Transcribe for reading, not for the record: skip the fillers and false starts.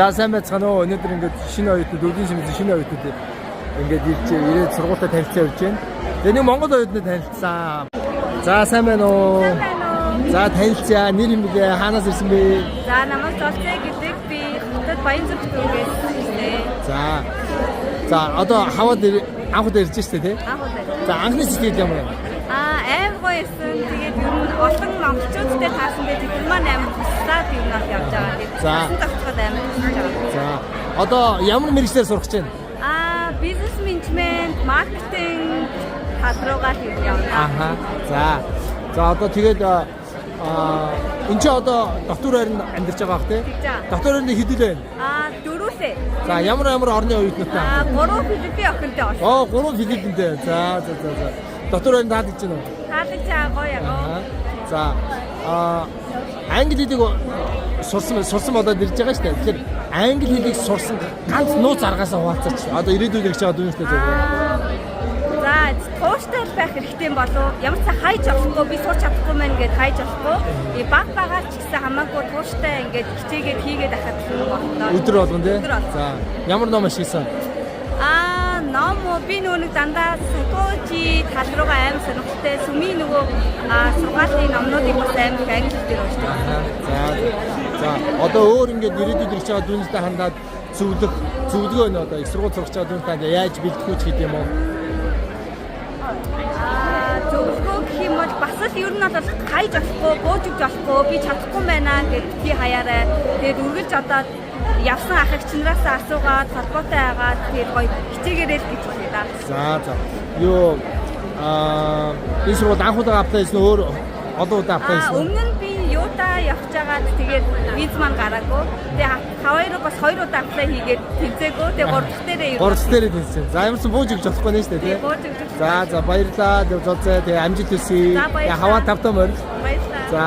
За сайн байцгаана уу. Өнөөдөр ингээд шинэ оюутнууд өвлийн шимээс шинэ оюутнууд ингээд ирээд сургуультай танилцаа явж байна. Тэгээ нэг Монгол оюутнууд танилцсан. За сайн байна уу? За танилцаа. Нэр юм бэ? Хаанаас ирсэн бэ? За намайг Золцээ гэдэг би хотод Баянзүрх дүүгээс ирсэн. За одоо хаваад анхуд ирж штэ тий? Анхуд. За анхны сэтгэл юм уу? Аим гоё ирсэн. Тэгээд ер нь олон монголчуудтай таасан дээр бид маань амар туслаад юм аа явж байгаа. За. Тасцахад амар тусаж байгаа. За одоо ямар мэргэжлэр сурах гэж байна? Бизнес менежмент, маркетинг хадруугаар явна. Аха. За одоо тэгээд энэ ч одоо доктор байранд амьдарч байгаа бах тий? Доктор байранд хэдүүлээ? 4-ээ. За ямар орны оюутнуудтай? 3 Филиппин охинтой болсон. 3 Филиппинтэй. За. Доктор байранд таалагдж байна уу? Таалагдж гоё яа. За англи хэлийг сурсан болоод ирж байгаа шүү дээ. Тэгэхээр англи хэлийг сурсан ганц нууц аргаас хуваалцаач. Одоо ирээдүйд ирж байгаа дүнстэй зөв. За тууштай байх хэрэгтэй юм болов ямар ч хайж болохгүй би сурч чадахгүй мэн гэд хайж болохгүй. Баг багаар ч гэсэн хамаагүй тууштай ингээд хичээгээд хийгээд ахад юм болно. Өдөр болгон тий. За ямар ном ашигласан? Ном би нөгөө дандаа psychology тал руугаа аим сонирхолтой сүмийн нөгөө сургаалын номнуудыг бас аим англи дээр уншдаг. За одоо өөр ингээд ирээдүйд ирж байгаа дүнстэй хандаад зөвлөгөө нэ одоо их сургууль сурч байгаа дүнстэй яаж бэлтгэх үү гэдэг юм уу? Зөвлөгөө гэх юм бол бас л ер нь бол хайж болохгүй, бууж өгч болохгүй, би чадахгүй байна гэд би хаяараа тэгээд үргэлж одоо явсан ах эгчнээс асуугаад холбоотой байгаад тэгээд гоё хичээгээрэл гэж хэлээ да. За. Юу энэ сургууль анхудаа аплайсэн өөр олон удаа аплайсэн. Өмнө нь би юутаа явж байгаад тэгээд виз маань гараагүй. Тэгээд хаваараа бас 2 удаа аплай хийгээд тэнцээгөө. Тэгээд 3 дахь дээрээ юу. 3 дахь дээрээ тэнцсэн. За ямарсан бууж өгч болохгүй нэ шүү дээ тий. За баярлалаа. Тэгээд золцоо тэгээд амжилт хүсье. Хаваа тавтаа морь. Баярлалаа. За